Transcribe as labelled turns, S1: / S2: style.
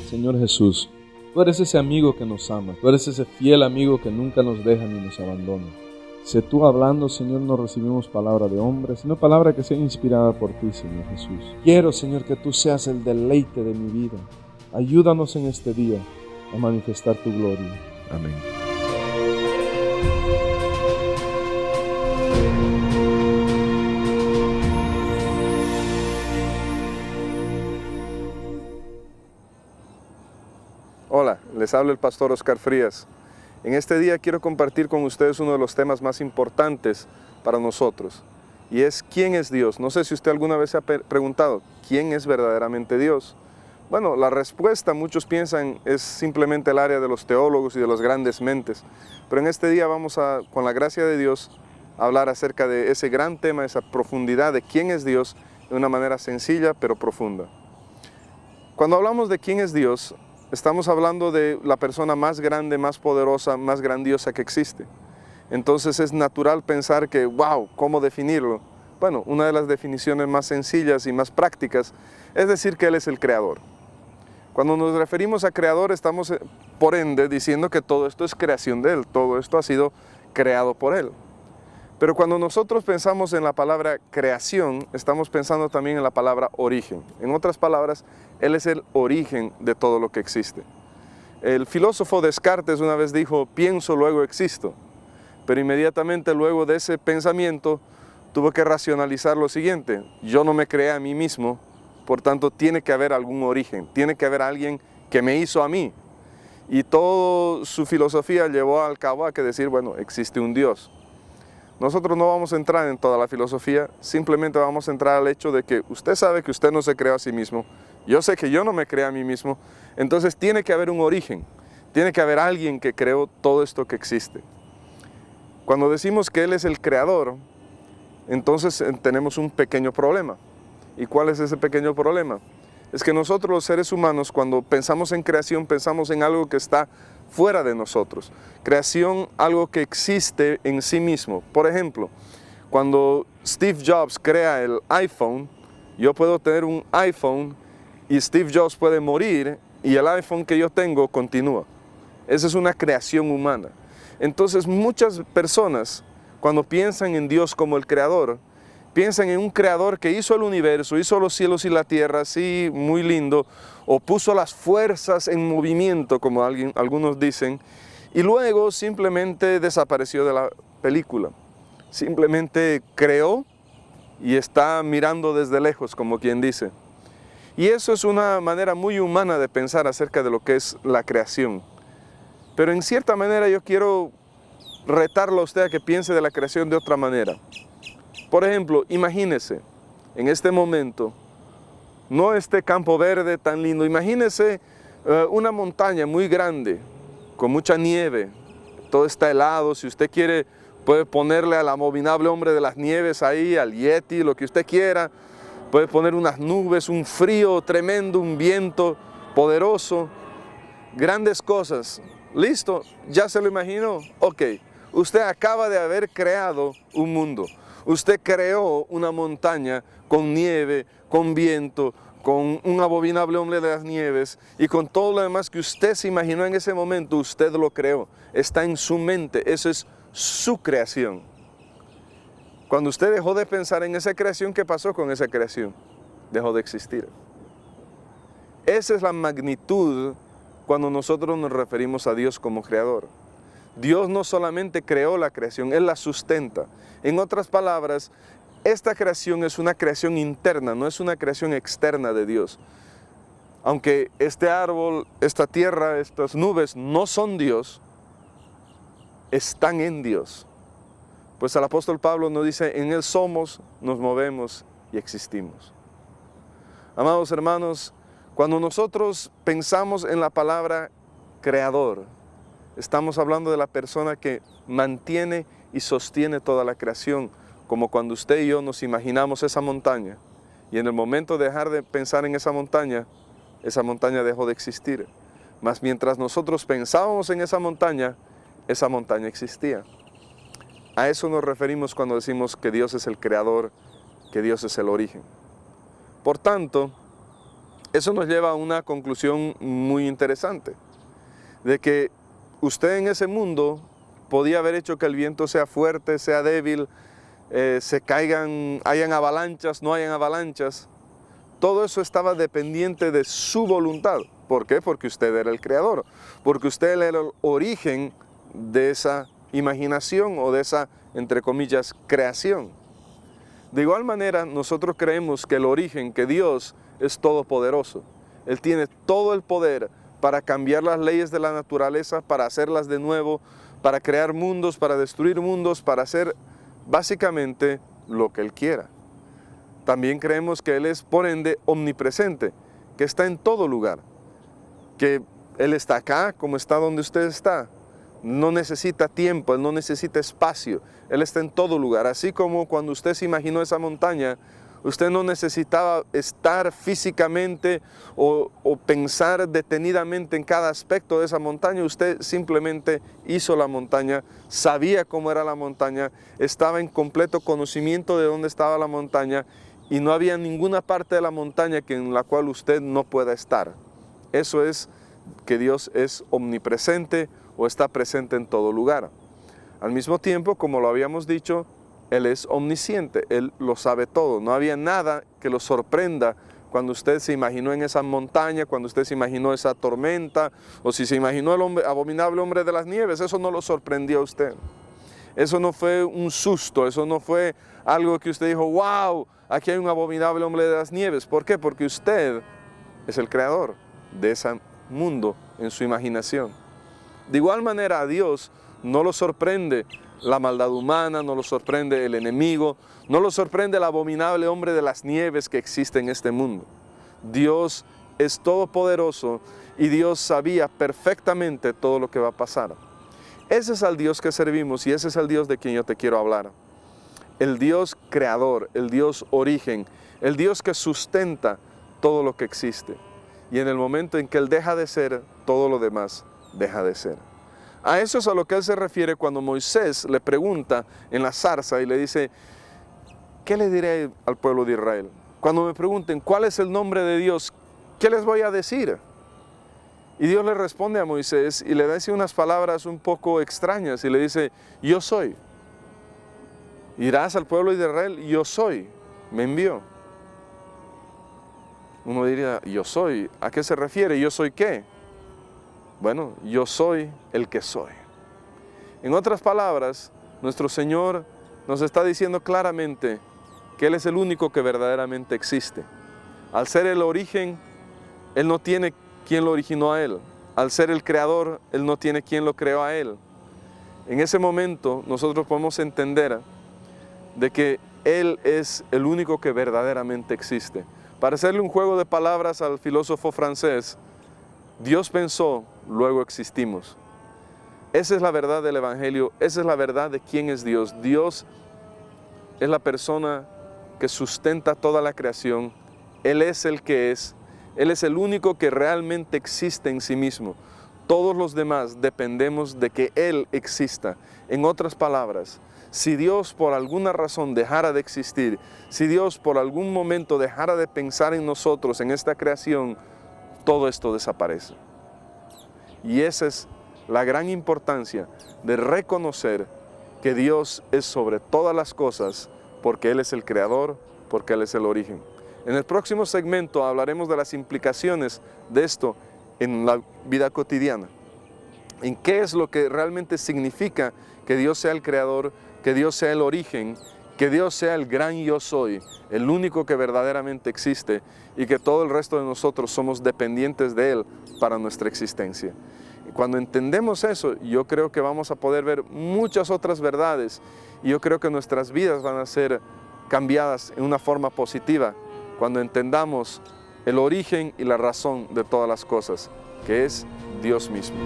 S1: Señor Jesús, tú eres ese amigo que nos ama, tú eres ese fiel amigo que nunca nos deja ni nos abandona. Sé tú hablando, Señor, no recibimos palabra de hombre, sino palabra que sea inspirada por ti, Señor Jesús. Quiero, Señor, que tú seas el deleite de mi vida. Ayúdanos en este día a manifestar tu gloria. Amén.
S2: Hola, les habla el pastor Oscar Frías. En este día quiero compartir con ustedes uno de los temas más importantes para nosotros, y es ¿quién es Dios? No sé si usted alguna vez se ha preguntado, ¿quién es verdaderamente Dios? Bueno, la respuesta, muchos piensan, es simplemente el área de los teólogos y de las grandes mentes, pero en este día vamos a, con la gracia de Dios, a hablar acerca de ese gran tema, esa profundidad de quién es Dios, de una manera sencilla pero profunda. Cuando hablamos de quién es Dios, estamos hablando de la persona más grande, más poderosa, más grandiosa que existe. Entonces es natural pensar que, wow, ¿cómo definirlo? Bueno, una de las definiciones más sencillas y más prácticas es decir que Él es el creador. Cuando nos referimos a creador, estamos por ende diciendo que todo esto es creación de Él, todo esto ha sido creado por Él. Pero cuando nosotros pensamos en la palabra creación, estamos pensando también en la palabra origen. En otras palabras, Él es el origen de todo lo que existe. El filósofo Descartes una vez dijo, pienso, luego existo. Pero inmediatamente luego de ese pensamiento, tuvo que racionalizar lo siguiente. Yo no me creé a mí mismo, por tanto tiene que haber algún origen, tiene que haber alguien que me hizo a mí. Y toda su filosofía llevó al cabo a que decir, bueno, existe un Dios. Nosotros no vamos a entrar en toda la filosofía, simplemente vamos a entrar al hecho de que usted sabe que usted no se creó a sí mismo, yo sé que yo no me creé a mí mismo, entonces tiene que haber un origen, tiene que haber alguien que creó todo esto que existe. Cuando decimos que Él es el creador, entonces tenemos un pequeño problema. ¿Y cuál es ese pequeño problema? Es que nosotros los seres humanos, cuando pensamos en creación, pensamos en algo que está fuera de nosotros. Creación, algo que existe en sí mismo. Por ejemplo, cuando Steve Jobs crea el iPhone, yo puedo tener un iPhone y Steve Jobs puede morir y el iPhone que yo tengo continúa. Esa es una creación humana. Entonces muchas personas, cuando piensan en Dios como el creador, piensan en un creador que hizo el universo, hizo los cielos y la tierra, sí, muy lindo, o puso las fuerzas en movimiento, como algunos dicen, y luego simplemente desapareció de la película. Simplemente creó y está mirando desde lejos, como quien dice. Y eso es una manera muy humana de pensar acerca de lo que es la creación. Pero en cierta manera yo quiero retarlo a usted a que piense de la creación de otra manera. Por ejemplo, imagínese en este momento, no este campo verde tan lindo, imagínese una montaña muy grande, con mucha nieve, todo está helado, si usted quiere puede ponerle al abominable hombre de las nieves ahí, al Yeti, lo que usted quiera, puede poner unas nubes, un frío tremendo, un viento poderoso, grandes cosas. ¿Listo? ¿Ya se lo imaginó? Ok, usted acaba de haber creado un mundo. Usted creó una montaña con nieve, con viento, con un abominable hombre de las nieves y con todo lo demás que usted se imaginó en ese momento, usted lo creó. Está en su mente, eso es su creación. Cuando usted dejó de pensar en esa creación, ¿qué pasó con esa creación? Dejó de existir. Esa es la magnitud cuando nosotros nos referimos a Dios como creador. Dios no solamente creó la creación, Él la sustenta. En otras palabras, esta creación es una creación interna, no es una creación externa de Dios. Aunque este árbol, esta tierra, estas nubes no son Dios, están en Dios. Pues el apóstol Pablo nos dice, en Él somos, nos movemos y existimos. Amados hermanos, cuando nosotros pensamos en la palabra creador, estamos hablando de la persona que mantiene y sostiene toda la creación, como cuando usted y yo nos imaginamos esa montaña, y en el momento de dejar de pensar en esa montaña dejó de existir. Mas mientras nosotros pensábamos en esa montaña existía. A eso nos referimos cuando decimos que Dios es el creador, que Dios es el origen. Por tanto, Eso nos lleva a una conclusión muy interesante, de que usted en ese mundo podía haber hecho que el viento sea fuerte, sea débil, se caigan, hayan avalanchas, no hayan avalanchas. Todo eso estaba dependiente de su voluntad. ¿Por qué? Porque usted era el creador, porque usted era el origen de esa imaginación o de esa, entre comillas, creación. De igual manera, nosotros creemos que el origen, que Dios es todopoderoso. Él tiene todo el poder para cambiar las leyes de la naturaleza, para hacerlas de nuevo, para crear mundos, para destruir mundos, para hacer básicamente lo que Él quiera. También creemos que Él es, por ende, omnipresente, que está en todo lugar, que Él está acá como está donde usted está. No necesita tiempo, Él no necesita espacio, Él está en todo lugar. Así como cuando usted se imaginó esa montaña, usted no necesitaba estar físicamente o pensar detenidamente en cada aspecto de esa montaña. Usted simplemente hizo la montaña, sabía cómo era la montaña, estaba en completo conocimiento de dónde estaba la montaña y no había ninguna parte de la montaña en la cual usted no pueda estar. Eso es que Dios es omnipresente o está presente en todo lugar. Al mismo tiempo, como lo habíamos dicho, Él es omnisciente, Él lo sabe todo. No había nada que lo sorprenda cuando usted se imaginó en esa montaña, cuando usted se imaginó esa tormenta, o si se imaginó el abominable hombre de las nieves. Eso no lo sorprendió a usted. Eso no fue un susto, eso no fue algo que usted dijo, wow, aquí hay un abominable hombre de las nieves. ¿Por qué? Porque usted es el creador de ese mundo en su imaginación. De igual manera, a Dios no lo sorprende la maldad humana, no lo sorprende el enemigo, no lo sorprende el abominable hombre de las nieves que existe en este mundo. Dios es todopoderoso y Dios sabía perfectamente todo lo que va a pasar. Ese es el Dios que servimos y ese es el Dios de quien yo te quiero hablar. El Dios creador, el Dios origen, el Dios que sustenta todo lo que existe. Y en el momento en que Él deja de ser, todo lo demás deja de ser. A eso es a lo que Él se refiere cuando Moisés le pregunta en la zarza y le dice, ¿qué le diré al pueblo de Israel? Cuando me pregunten, ¿cuál es el nombre de Dios? ¿Qué les voy a decir? Y Dios le responde a Moisés y le dice unas palabras un poco extrañas y le dice, yo soy. Irás al pueblo de Israel, yo soy, me envió. Uno diría, yo soy, ¿a qué se refiere? ¿Yo soy qué? Bueno, yo soy el que soy. En otras palabras, nuestro Señor nos está diciendo claramente que Él es el único que verdaderamente existe. Al ser el origen, Él no tiene quien lo originó a Él. Al ser el creador, Él no tiene quien lo creó a Él. En ese momento nosotros podemos entender de que Él es el único que verdaderamente existe. Para hacerle un juego de palabras al filósofo francés, Dios pensó, luego existimos. Esa es la verdad del Evangelio, esa es la verdad de quién es Dios. Dios es la persona que sustenta toda la creación. Él es el que es. Él es el único que realmente existe en sí mismo. Todos los demás dependemos de que Él exista. En otras palabras, si Dios por alguna razón dejara de existir, si Dios por algún momento dejara de pensar en nosotros, en esta creación, todo esto desaparece. Y esa es la gran importancia de reconocer que Dios es sobre todas las cosas, porque Él es el creador, porque Él es el origen. En el próximo segmento hablaremos de las implicaciones de esto en la vida cotidiana. En qué es lo que realmente significa que Dios sea el creador, que Dios sea el origen, que Dios sea el gran yo soy, el único que verdaderamente existe y que todo el resto de nosotros somos dependientes de Él para nuestra existencia. Y cuando entendemos eso, yo creo que vamos a poder ver muchas otras verdades y yo creo que nuestras vidas van a ser cambiadas en una forma positiva cuando entendamos el origen y la razón de todas las cosas, que es Dios mismo.